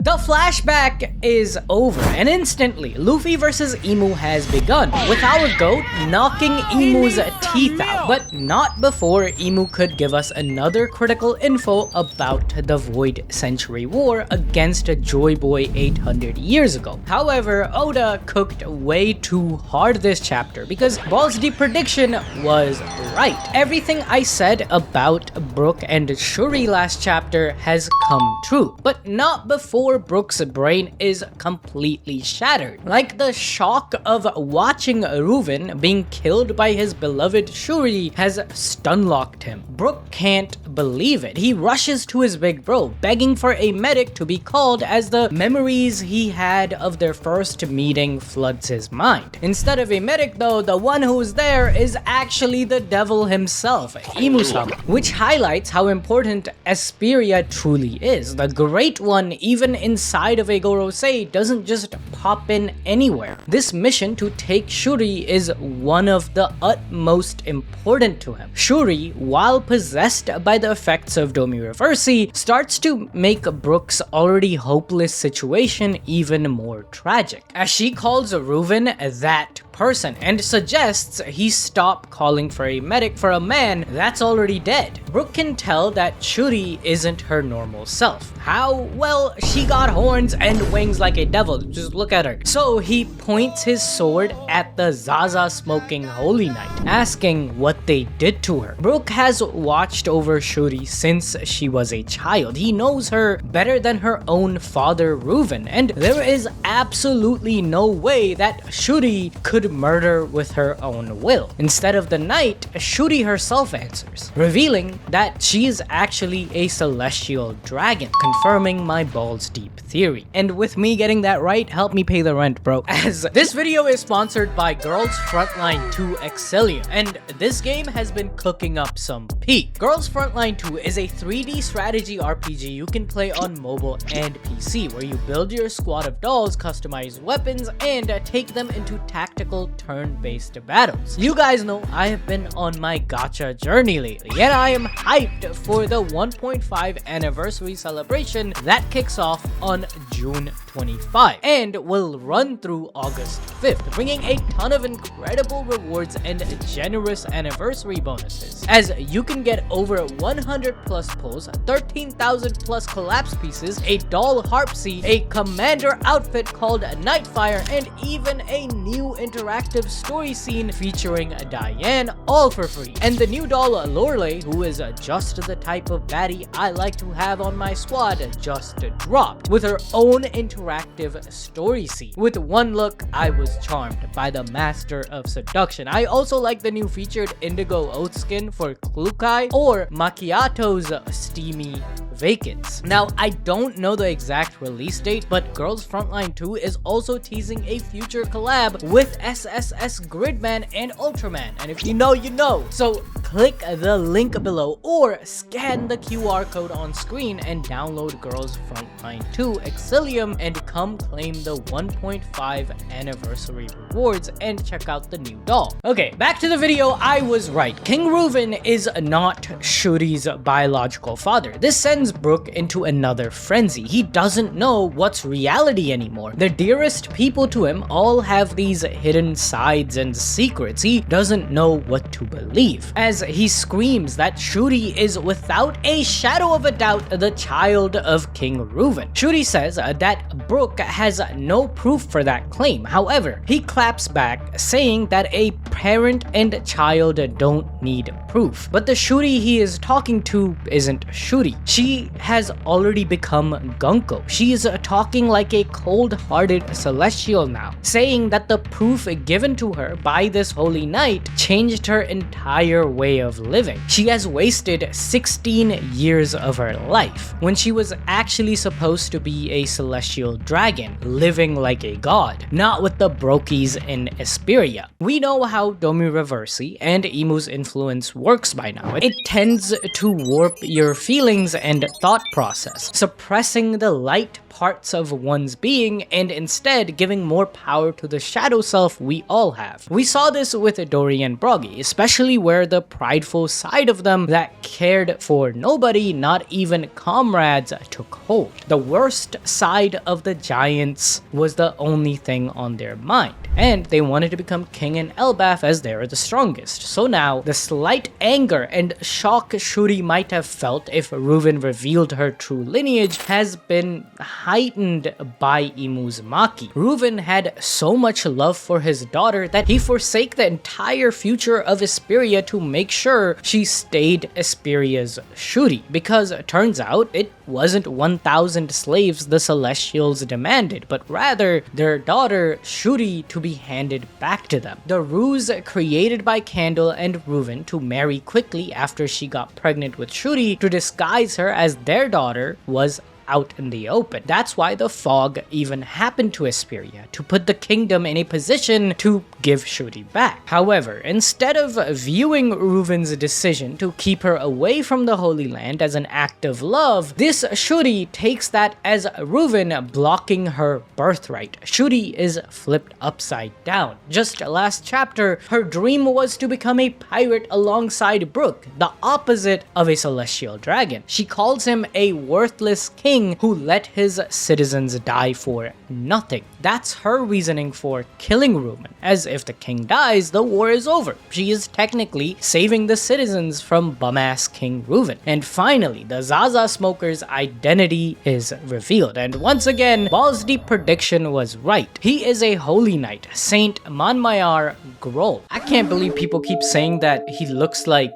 The flashback is over, and instantly, Luffy vs. Emu has begun, with our GOAT knocking Emu's teeth out, but not before Emu could give us another critical info about the Void Century War against Joy Boy 800 years ago. However, Oda cooked way too hard this chapter because Balls Deep prediction was right. Everything I said about Brook and Shuri last chapter has come true, but not before Brook's brain is completely shattered. Like the shock of watching Ruven being killed by his beloved Shuri has stun-locked him. Brook can't believe it. He rushes to his big bro, begging for a medic to be called as the memories he had of their first meeting floods his mind. Instead of a medic though, the one who's there is actually the devil himself, Emu-sama, which highlights how important Esperia truly is. The Great One, even inside of a Gorosei, doesn't just pop in anywhere. This mission to take Shuri is one of the utmost important to him. Shuri, while possessed by the effects of Domi Reversi, starts to make Brook's already hopeless situation even more tragic, as she calls Ruven that person and suggests he stop calling for a medic for a man that's already dead. Brook can tell that Shuri isn't her normal self. How? Well, she got horns and wings like a devil. Just look at her. So he points his sword at the Zaza smoking Holy Knight, asking what they did to her. Brook has watched over Shuri since she was a child. He knows her better than her own father Ruven, and there is absolutely no way that Shuri could murder with her own will. Instead of the knight, Shuri herself answers, revealing that she is actually a celestial dragon, confirming my balls deep theory. And with me getting that right, help me pay the rent, bro. As this video is sponsored by Girls Frontline 2 Exilium, and this game has been cooking up some peak. Girls Frontline 2 is a 3D strategy RPG you can play on mobile and PC, where you build your squad of dolls, customize weapons, and take them into tactical turn-based battles. You guys know I have been on my gacha journey lately, yet I am hyped for the 1.5 anniversary celebration that kicks off on June 25 and will run through August 5th, bringing a ton of incredible rewards and generous anniversary bonuses, as you can get over 100 plus pulls, 13,000 plus collapse pieces, a doll harpsy, a commander outfit called Nightfire, and even a new interactive story scene featuring Diane, all for free. And the new doll Lorelei, who is just the type of baddie I like to have on my squad, just dropped with her own interactive story scene. With one look, I was charmed by the master of seduction. I also like the new featured indigo oath skin for Klukai or Macchiato's steamy vacants. Now, I don't know the exact release date, but Girls Frontline 2 is also teasing a future collab with SSS Gridman and Ultraman, and if you know, you know. So click the link below or scan the QR code on screen and download Girls Frontline 2 Exilium and come claim the 1.5 anniversary rewards and check out the new doll. Okay, back to the video. I was right. King Ruven is not Shuri's biological father. This sends Brook into another frenzy. He doesn't know what's reality anymore. The dearest people to him all have these hidden sides and secrets. He doesn't know what to believe, as he screams that Shuri is without a shadow of a doubt the child of King Ruven. Shuri says that Brook has no proof for that claim. However, he claps back, saying that a parent and child don't need proof. But the Shuri he is talking to isn't Shuri. She has already become Gungko. She is talking like a cold-hearted celestial now, saying that the proof given to her by this holy knight changed her entire way of living. She has wasted 16 years of her life when she was actually supposed to be a celestial dragon, living like a god, not with the Brokies in Esperia. We know how Domi Reversi and Imu's influence works by now. It tends to warp your feelings and thought process, suppressing the light parts of one's being and instead giving more power to the shadow self we all have. We saw this with Dori and Broggy, especially where the prideful side of them that cared for nobody, not even comrades, took hold. The worst side of the giants was the only thing on their mind, and they wanted to become king in Elbaf as they're the strongest. So now, the slight anger and shock Shuri might have felt if Ruven revealed her true lineage has been heightened by Imu's Maki. Ruven had so much love for his daughter that he forsake the entire future of Esperia to make sure she stayed Esperia's Shuri, because it turns out it wasn't 1,000 slaves the Celestials demanded, but rather their daughter Shuri to be handed back to them. The ruse created by Candle and Ruven to marry quickly after she got pregnant with Shuri to disguise her as their daughter was out in the open. That's why the fog even happened to Esperia, to put the kingdom in a position to give Shuri back. However, instead of viewing Ruven's decision to keep her away from the Holy Land as an act of love, this Shuri takes that as Ruven blocking her birthright. Shuri is flipped upside down. Just last chapter, her dream was to become a pirate alongside Brook, the opposite of a celestial dragon. She calls him a worthless king who let his citizens die for nothing. That's her reasoning for killing Ruven, as if the king dies, the war is over. She is technically saving the citizens from bum-ass King Ruven. And finally, the Zaza smoker's identity is revealed, and once again, Balls Deep prediction was right. He is a holy knight, Saint Manmayar Grol. I can't believe people keep saying that he looks like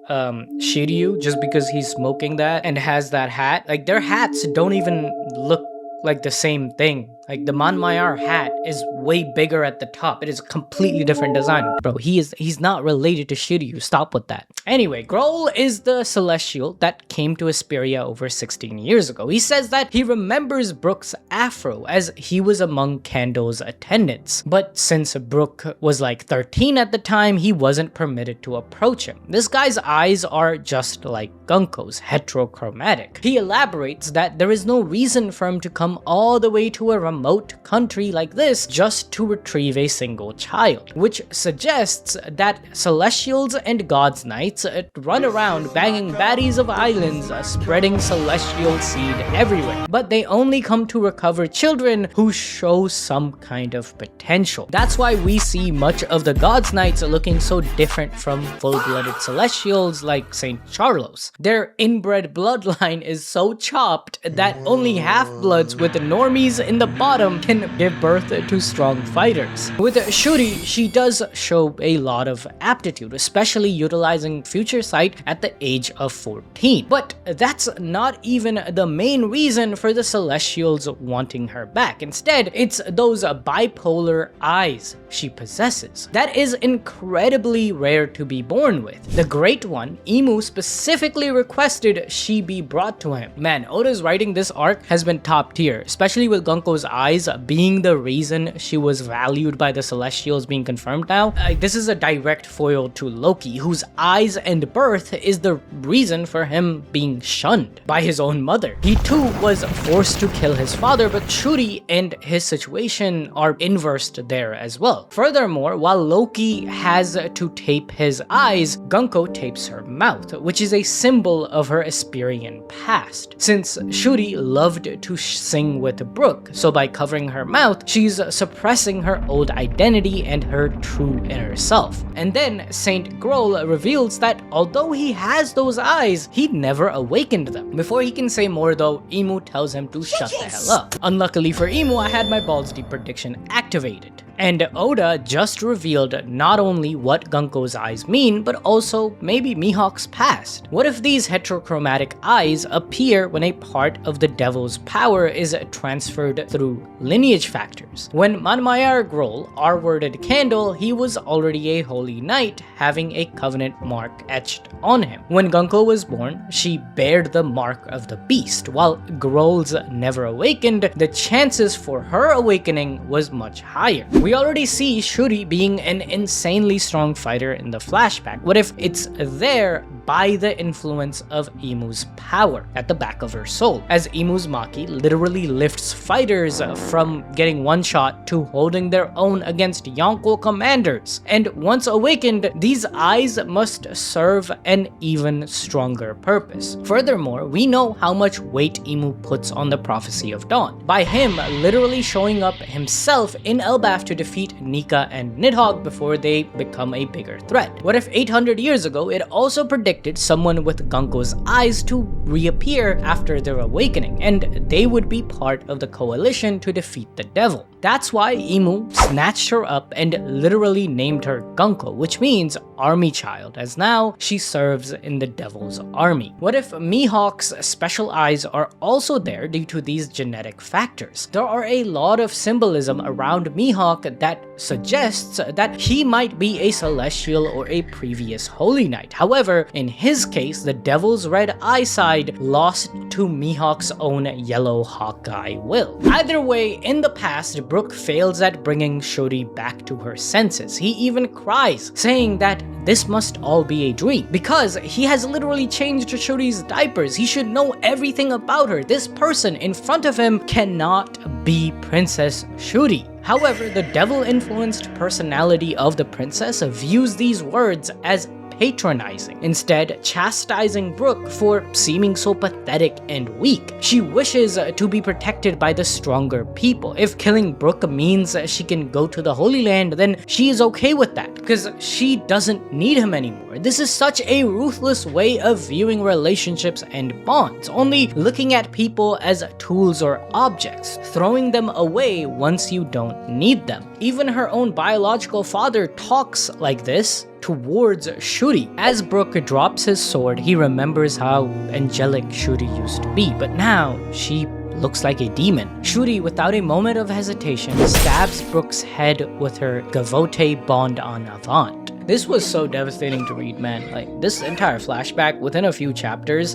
Shiryu just because he's smoking that and has that hat. Like, their hats don't even look like the same thing. Like, the Manmayar hat is way bigger at the top. It is a completely different design. Bro, he's not related to Shiryu. Stop with that. Anyway, Grol is the celestial that came to Esperia over 16 years ago. He says that he remembers Brook's afro as he was among Kando's attendants. But since Brook was like 13 at the time, he wasn't permitted to approach him. This guy's eyes are just like Gunko's, heterochromatic. He elaborates that there is no reason for him to come all the way to a remote country like this just to retrieve a single child, which suggests that celestials and gods knights run around banging baddies of islands, spreading celestial seed everywhere, but they only come to recover children who show some kind of potential. That's why we see much of the gods knights looking so different from full-blooded celestials like Saint Charlos. Their inbred bloodline is so chopped that only half-bloods with the normies in the bottom can give birth to strong fighters. With Shuri, she does show a lot of aptitude, especially utilizing future sight at the age of 14. But that's not even the main reason for the Celestials wanting her back. Instead, it's those bipolar eyes she possesses. That is incredibly rare to be born with. The Great One, Imu, specifically requested she be brought to him. Man, Oda's writing this arc has been top tier, especially with Gunko's eyes being the reason she was valued by the Celestials being confirmed now. This is a direct foil to Loki, whose eyes and birth is the reason for him being shunned by his own mother. He too was forced to kill his father, but Shuri and his situation are inversed there as well. Furthermore, while Loki has to tape his eyes, Gunko tapes her mouth, which is a symbol of her Esperian past. Since Shuri loved to sing with Brooke, so by covering her mouth, she's suppressing her old identity and her true inner self. And then Saint Grol reveals that although he has those eyes, he never awakened them. Before he can say more though, Imu tells him to shut the hell up. Unluckily for Imu, I had my Balls Deep prediction activated. And Oda just revealed not only what Gungko's eyes mean, but also maybe Mihawk's past. What if these heterochromatic eyes appear when a part of the devil's power is transferred through lineage factors? When Manmayar Grol R-worded Candle, he was already a holy knight, having a covenant mark etched on him. When Gungko was born, she bared the mark of the beast. While Grol's never awakened, the chances for her awakening was much higher. We already see Shuri being an insanely strong fighter in the flashback. What if it's there by the influence of Imu's power at the back of her soul, as Imu's Maki literally lifts fighters from getting one shot to holding their own against Yonko commanders. And once awakened, these eyes must serve an even stronger purpose. Furthermore, we know how much weight Imu puts on the Prophecy of Dawn, by him literally showing up himself in Elbaf to defeat Nika and Nidhogg before they become a bigger threat. What if 800 years ago it also predicted someone with Gungko's eyes to reappear after their awakening, and they would be part of the coalition to defeat the devil? That's why Imu snatched her up and literally named her Gungko, which means army child, as now she serves in the devil's army. What if Mihawk's special eyes are also there due to these genetic factors? There are a lot of symbolism around Mihawk that suggests that he might be a celestial or a previous holy knight. However, in his case, the devil's red eye side lost to Mihawk's own yellow Hawkeye will. Either way, in the past, Brook fails at bringing Shuri back to her senses. He even cries, saying that this must all be a dream, because he has literally changed Shuri's diapers. He should know everything about her. This person in front of him cannot be Princess Shuri. However, the devil-influenced personality of the princess views these words as patronizing, instead chastising Brook for seeming so pathetic and weak. She wishes to be protected by the stronger people. If killing Brook means she can go to the Holy Land, then she is okay with that, because she doesn't need him anymore. This is such a ruthless way of viewing relationships and bonds, only looking at people as tools or objects, throwing them away once you don't need them. Even her own biological father talks like this towards Shuri. As Brook drops his sword, he remembers how angelic Shuri used to be, but now she looks like a demon. Shuri, without a moment of hesitation, stabs Brook's head with her Gavote Bond en Avant. This was so devastating to read, man. Like, this entire flashback, within a few chapters,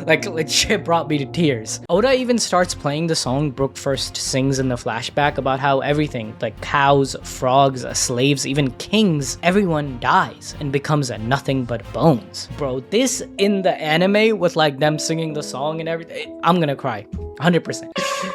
like legit brought me to tears. Oda even starts playing the song Brook first sings in the flashback about how everything, like cows, frogs, slaves, even kings, everyone dies and becomes nothing but bones. Bro, this in the anime with like them singing the song and everything, I'm gonna cry. 100%.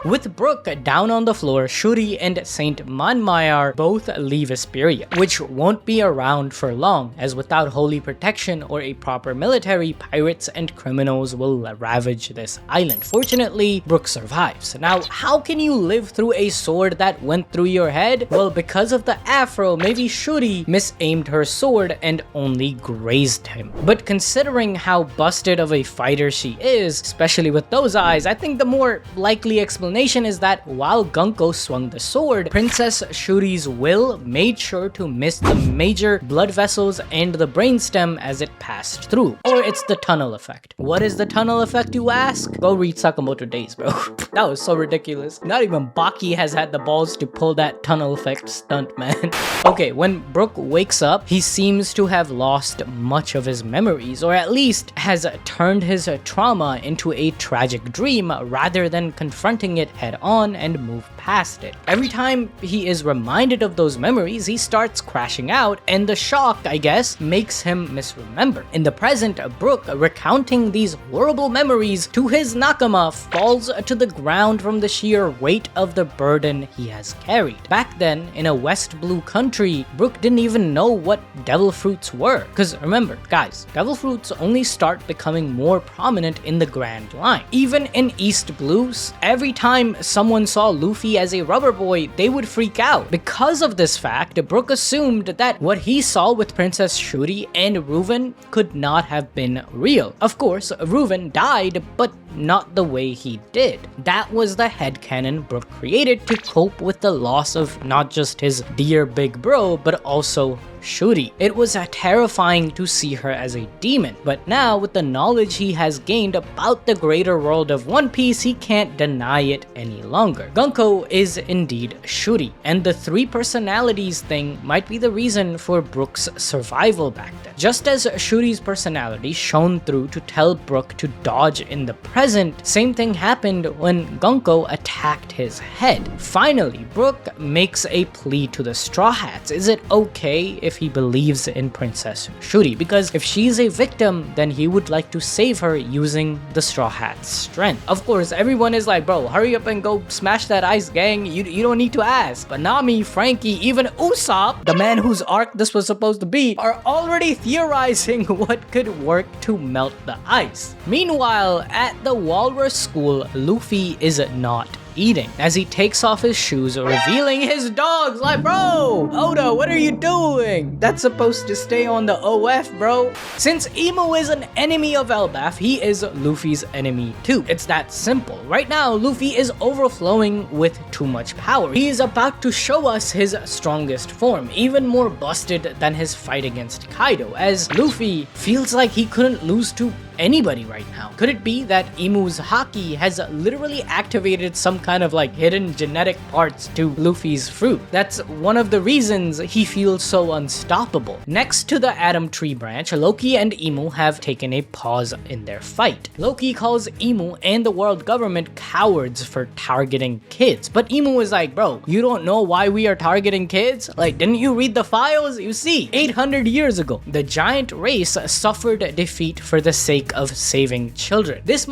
With Brook down on the floor, Shuri and Saint Manmayar both leave Esperia, which won't be around for long, as without holy protection or a proper military, pirates and criminals will ravage this island. Fortunately, Brook survives. Now, how can you live through a sword that went through your head? Well, because of the afro, maybe Shuri misaimed her sword and only grazed him. But considering how busted of a fighter she is, especially with those eyes, I think the more likely explanation is that while Gungko swung the sword, Princess Shuri's will made sure to miss the major blood vessels and the brainstem as it passed through. Or it's the tunnel effect. What is the tunnel effect, you ask? Go read Sakamoto Days, bro. That was so ridiculous. Not even Baki has had the balls to pull that tunnel effect stunt, man. Okay, when Brook wakes up, he seems to have lost much of his memories, or at least has turned his trauma into a tragic dream rather than confronting it head on and move past it. Every time he is reminded of those memories, he starts crashing out, and the shock, I guess, makes him misremember. In the present, Brook, recounting these horrible memories to his nakama, falls to the ground from the sheer weight of the burden he has carried. Back then, in a West Blue country, Brook didn't even know what devil fruits were. Because remember, guys, devil fruits only start becoming more prominent in the Grand Line. Even in East Blue, every every time someone saw Luffy as a rubber boy, they would freak out. Because of this fact, Brook assumed that what he saw with Princess Shuri and Ruven could not have been real. Of course, Ruven died, but not the way he did. That was the headcanon Brook created to cope with the loss of not just his dear big bro, but also Shuri. It was terrifying to see her as a demon, but now with the knowledge he has gained about the greater world of One Piece, he can't deny it any longer. Gungko is indeed Shuri, and the three personalities thing might be the reason for Brook's survival back then. Just as Shuri's personality shone through to tell Brook to dodge in the present, same thing happened when Gungko attacked his head. Finally, Brook makes a plea to the Straw Hats. Is it okay if he believes in Princess Shuri? Because if she's a victim, then he would like to save her using the Straw Hat's strength. Of course, everyone is like, bro, hurry up and go smash that ice, gang. You don't need to ask. But Nami, Frankie, even Usopp, the man whose arc this was supposed to be, are already theorizing what could work to melt the ice. Meanwhile, at the Walrus School, Luffy is not eating as he takes off his shoes, revealing his dogs. Like, bro, Oda, what are you doing? That's supposed to stay on the OF, bro. Since Emu is an enemy of Elbaf, he is Luffy's enemy too. It's that simple. Right now, Luffy is overflowing with too much power. He is about to show us his strongest form, even more busted than his fight against Kaido, as Luffy feels like he couldn't lose to anybody right now. Could it be that Emu's haki has literally activated some kind of like hidden genetic parts to Luffy's fruit? That's one of the reasons he feels so unstoppable. Next to the Atom Tree branch, Loki and Emu have taken a pause in their fight. Loki calls Emu and the world government cowards for targeting kids, but Emu is like, bro, you don't know why we are targeting kids? Like, didn't you read the files? You see, 800 years ago, the giant race suffered defeat for the sake of saving children. This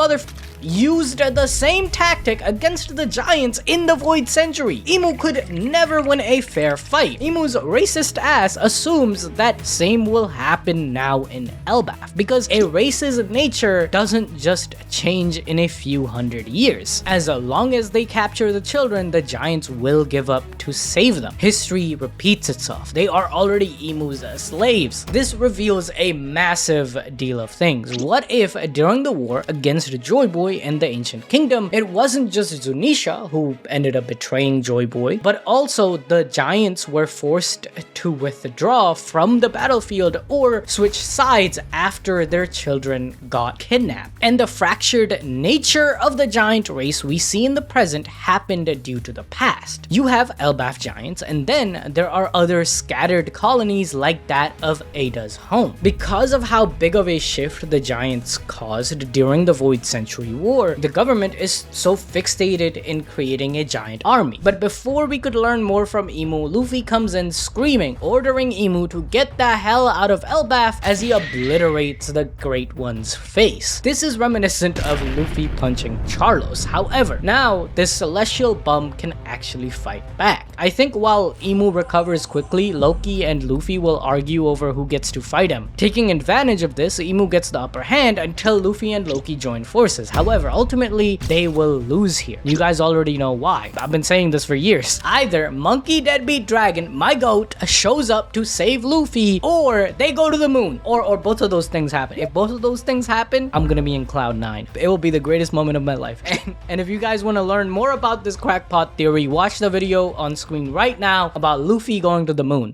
used the same tactic against the giants in the Void Century. Emu could never win a fair fight. Emu's racist ass assumes that same will happen now in Elbaf, because a race's nature doesn't just change in a few hundred years. As long as they capture the children, the giants will give up to save them. History repeats itself. They are already Emu's slaves. This reveals a massive deal of things. What if during the war against Joy Boy and the Ancient Kingdom, it wasn't just Zunisha who ended up betraying Joy Boy, but also the giants were forced to withdraw from the battlefield or switch sides after their children got kidnapped. And the fractured nature of the giant race we see in the present happened due to the past. You have Elbaf giants, and then there are other scattered colonies like that of Ada's home. Because of how big of a shift the giants caused during the Void Century War, the government is so fixated in creating a giant army. But before we could learn more from Emu, Luffy comes in screaming, ordering Emu to get the hell out of Elbaf as he obliterates the Great One's face. This is reminiscent of Luffy punching Charlos. However, now this celestial bum can actually fight back. I think while Emu recovers quickly, Loki and Luffy will argue over who gets to fight him. Taking advantage of this, Emu gets the upper hand until Luffy and Loki join forces. However, ultimately, they will lose here. You guys already know why. I've been saying this for years. Either Monkey Deadbeat Dragon, my goat, shows up to save Luffy, or they go to the moon, or both of those things happen. If both of those things happen, I'm gonna be in Cloud 9. It will be the greatest moment of my life. And if you guys want to learn more about this crackpot theory, watch the video on screen right now about Luffy going to the moon.